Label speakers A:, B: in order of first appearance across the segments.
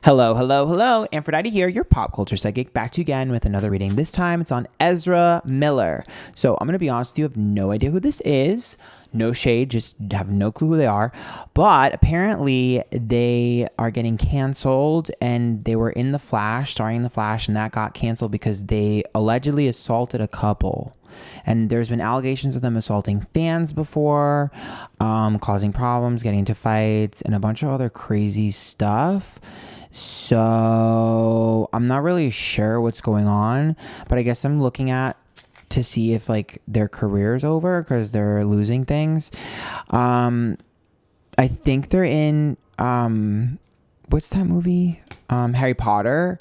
A: Hello, hello, hello. Antphrodite here, your pop culture psychic, back to you again with another reading. This time it's on Ezra Miller. So I'm going to be honest with you, I have no idea who this is. No shade, just have no clue who they are. But apparently they are getting canceled, and they were in The Flash, starring in The Flash, and that got canceled because they allegedly assaulted a couple. And there's been allegations of them assaulting fans before, causing problems, getting into fights, and a bunch of other crazy stuff. So I'm not really sure what's going on, but I guess I'm looking at to see if like their career's over because they're losing things. I think they're in what's that movie? Harry Potter.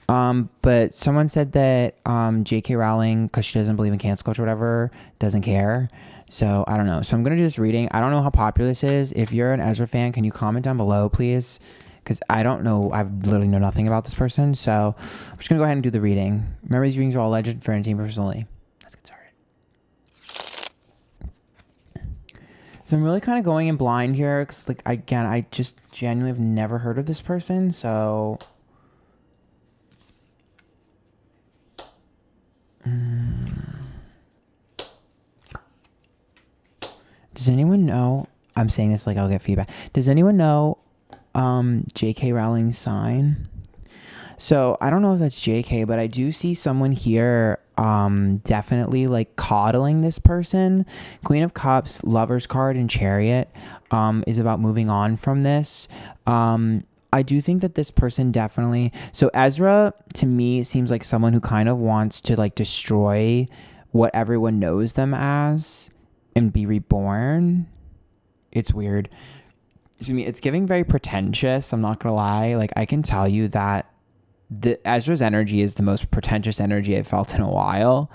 A: But someone said that JK Rowling, because she doesn't believe in cancel culture or whatever, doesn't care. So I don't know. So I'm gonna do this reading. I don't know how popular this is. If you're an Ezra fan, can you comment down below, please? Because I don't know. I literally know nothing about this person. So I'm just gonna go ahead and do the reading. Remember, these readings are all alleged for entertainment purposes only. Let's get started. So I'm really kind of going in blind here, because like again, I just genuinely have never heard of this person. So. Does anyone know? I'm saying this like I'll get feedback. Does anyone know JK Rowling's sign? So I don't know if that's JK, but I do see someone here definitely like coddling this person. Queen of Cups, Lover's card, and Chariot is about moving on from this. I do think that this person definitely... So Ezra, to me, seems like someone who kind of wants to like destroy what everyone knows them as and be reborn. It's weird. Excuse me. It's giving very pretentious. I'm not going to lie. Like, I can tell you that Ezra's energy is the most pretentious energy I've felt in a while.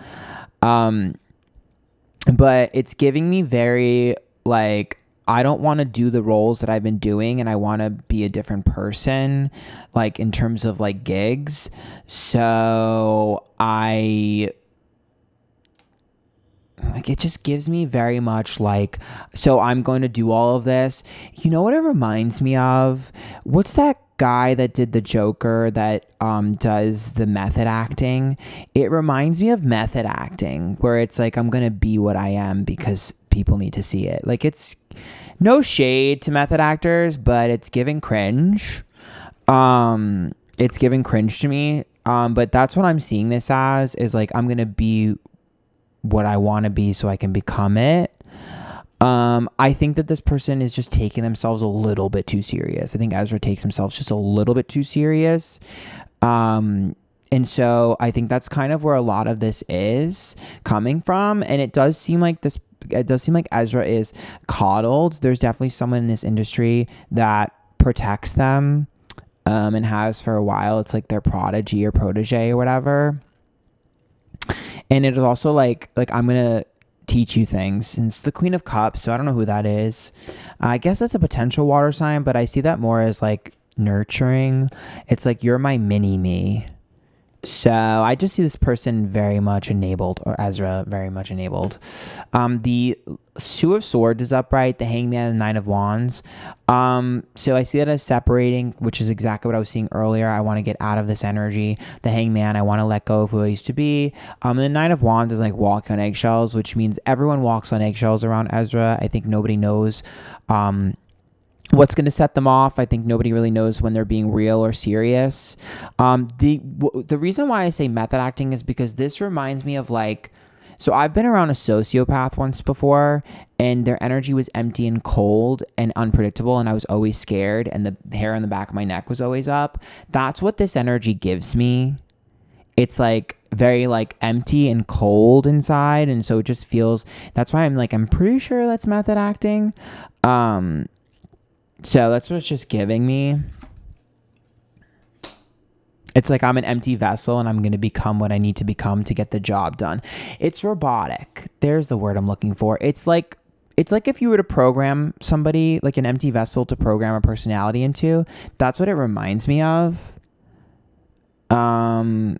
A: But it's giving me very like... I don't want to do the roles that I've been doing, and I want to be a different person, like in terms of like gigs. So it just gives me very much like, so I'm going to do all of this. You know what it reminds me of? What's that guy that did the Joker that does the method acting? It reminds me of method acting, where it's like, I'm going to be what I am because people need to see it. Like, it's no shade to method actors, but it's giving cringe. It's giving cringe to me. But that's what I'm seeing this as, is like, I'm going to be what I want to be so I can become it. I think that this person is just taking themselves a little bit too serious. I think Ezra takes himself just a little bit too serious. And so I think that's kind of where a lot of this is coming from. And it does seem like Ezra is coddled. There's definitely someone in this industry that protects them, and has for a while. It's like their prodigy or protege or whatever. And it is also like I'm going to teach you things. And it's the Queen of Cups, so I don't know who that is. I guess that's a potential water sign, but I see that more as like nurturing. It's like, you're my mini me. So I just see this person very much enabled, or Ezra very much enabled. The Two of Swords is upright, the Hangman, and the Nine of Wands. So I see that as separating, which is exactly what I was seeing earlier. I want to get out of this energy. The Hangman, I want to let go of who I used to be. And the Nine of Wands is like walking on eggshells, which means everyone walks on eggshells around Ezra. I think nobody knows what's going to set them off. I think nobody really knows when they're being real or serious. The reason why I say method acting is because this reminds me of like, so I've been around a sociopath once before, and their energy was empty and cold and unpredictable, and I was always scared, and the hair on the back of my neck was always up. That's what this energy gives me. It's like very like empty and cold inside, and so it just feels, that's why I'm pretty sure that's method acting. So that's what it's just giving me. It's like I'm an empty vessel, and I'm going to become what I need to become to get the job done. It's robotic. There's the word I'm looking for. It's like if you were to program somebody, like an empty vessel to program a personality into. That's what it reminds me of. The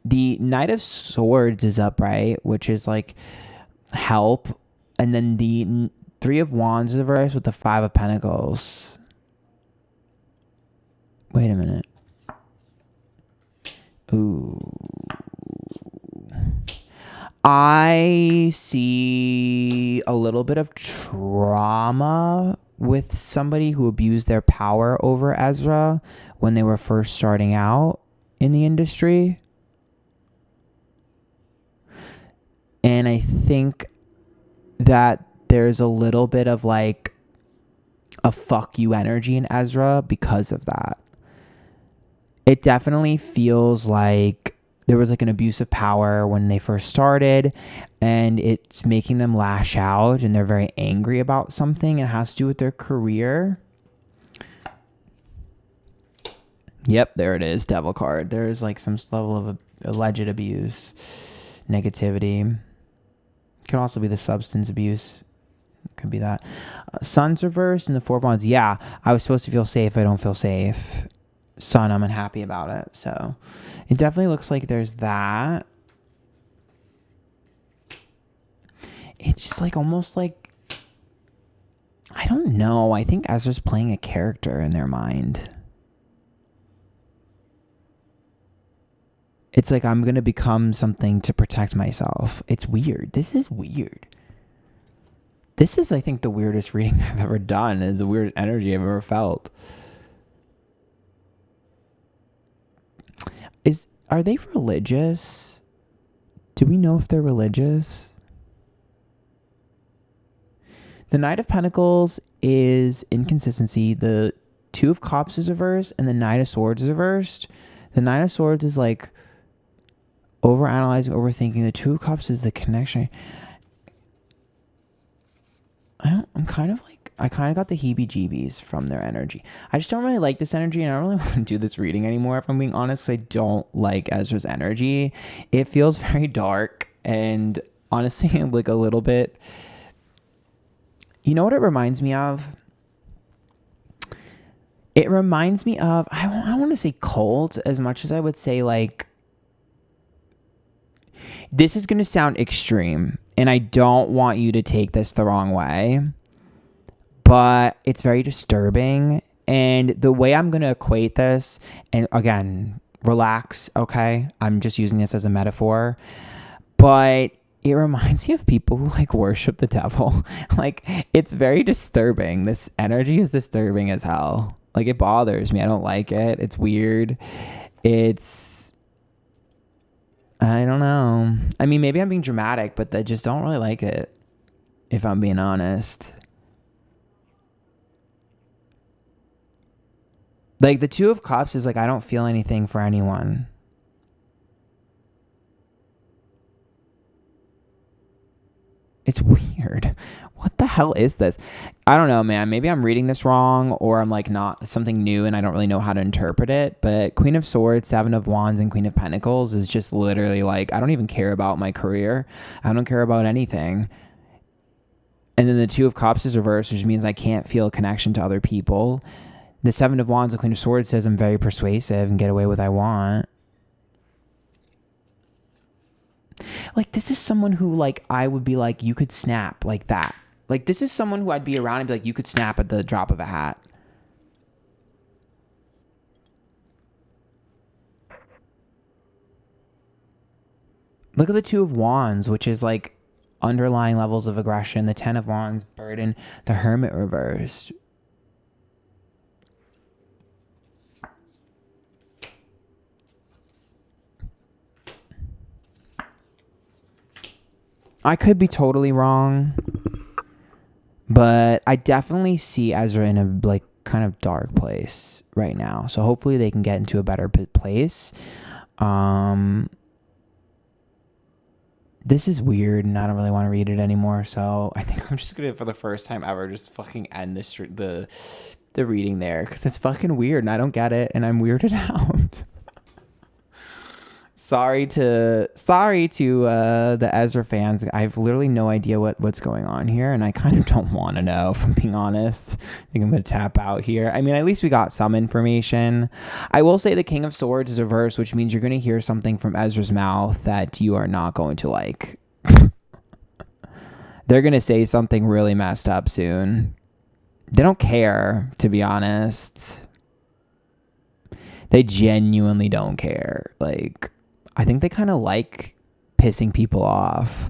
A: Knight of Swords is upright, which is like help. And then the Three of Wands is reversed with the Five of Pentacles. Wait a minute. Ooh. I see a little bit of trauma with somebody who abused their power over Ezra when they were first starting out in the industry. And I think that there's a little bit of like a fuck you energy in Ezra because of that. It definitely feels like there was like an abuse of power when they first started, and it's making them lash out, and they're very angry about something. It has to do with their career. Yep, there it is, devil card. There's like some level of alleged abuse, negativity. Could also be the substance abuse. Could be that. Sun's reversed and the Four of Wands. Yeah, I was supposed to feel safe. I don't feel safe. Sun, I'm unhappy about it. So it definitely looks like there's that. It's just like almost like, I don't know. I think Ezra's playing a character in their mind. It's like I'm going to become something to protect myself. It's weird. This is weird. This is, I think, the weirdest reading I've ever done. It's the weirdest energy I've ever felt. Are they religious? Do we know if they're religious? The Knight of Pentacles is inconsistency. The Two of Cups is reversed and the Knight of Swords is reversed. The Knight of Swords is like overanalyzing, overthinking. The Two of Cups is the connection. I kind of got the heebie-jeebies from their energy. I just don't really like this energy, and I don't really want to do this reading anymore. If I'm being honest, I don't like Ezra's energy. It feels very dark, and honestly, like a little bit. You know what it reminds me of? It reminds me of, I want to say cult as much as I would say like, this is going to sound extreme, and I don't want you to take this the wrong way, but it's very disturbing. And the way I'm going to equate this, and again, relax, okay? I'm just using this as a metaphor, but it reminds me of people who like worship the devil. Like, it's very disturbing. This energy is disturbing as hell. Like, it bothers me. I don't like it. It's weird. I don't know. I mean, maybe I'm being dramatic, but I just don't really like it, if I'm being honest. Like, the Two of Cups is like, I don't feel anything for anyone. It's weird. What the hell is this? I don't know, man. Maybe I'm reading this wrong, or I'm like not something new and I don't really know how to interpret it. But Queen of Swords, Seven of Wands, and Queen of Pentacles is just literally like, I don't even care about my career. I don't care about anything. And then the Two of Cups is reversed, which means I can't feel a connection to other people. The Seven of Wands and Queen of Swords says I'm very persuasive and get away with what I want. Like, this is someone who, like, I would be like, you could snap like that. Like, this is someone who I'd be around and be like, you could snap at the drop of a hat. Look at the Two of Wands, which is like underlying levels of aggression. The Ten of Wands, burden. The Hermit reversed. I could be totally wrong, but I definitely see Ezra in a like kind of dark place right now. So hopefully they can get into a better place. This is weird, and I don't really want to read it anymore. So I think I'm just gonna, for the first time ever, just fucking end the reading there, because it's fucking weird, and I don't get it, and I'm weirded out. Sorry to the Ezra fans. I have literally no idea what's going on here, and I kind of don't want to know, if I'm being honest. I think I'm going to tap out here. I mean, at least we got some information. I will say the King of Swords is reversed, which means you're going to hear something from Ezra's mouth that you are not going to like. They're going to say something really messed up soon. They don't care, to be honest. They genuinely don't care. Like, I think they kind of like pissing people off.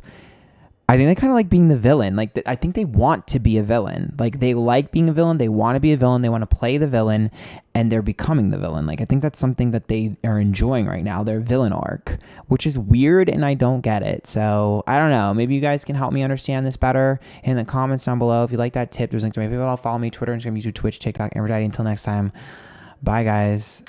A: I think they kind of like being the villain. Like, I think they want to be a villain. Like, they like being a villain. They want to be a villain. They want to play the villain, and they're becoming the villain. Like, I think that's something that they are enjoying right now, their villain arc, which is weird, and I don't get it. So, I don't know. Maybe you guys can help me understand this better in the comments down below. If you like that tip, there's links to my people. Follow me, Twitter, Instagram, YouTube, Twitch, TikTok, Antphrodite. Until next time, bye, guys.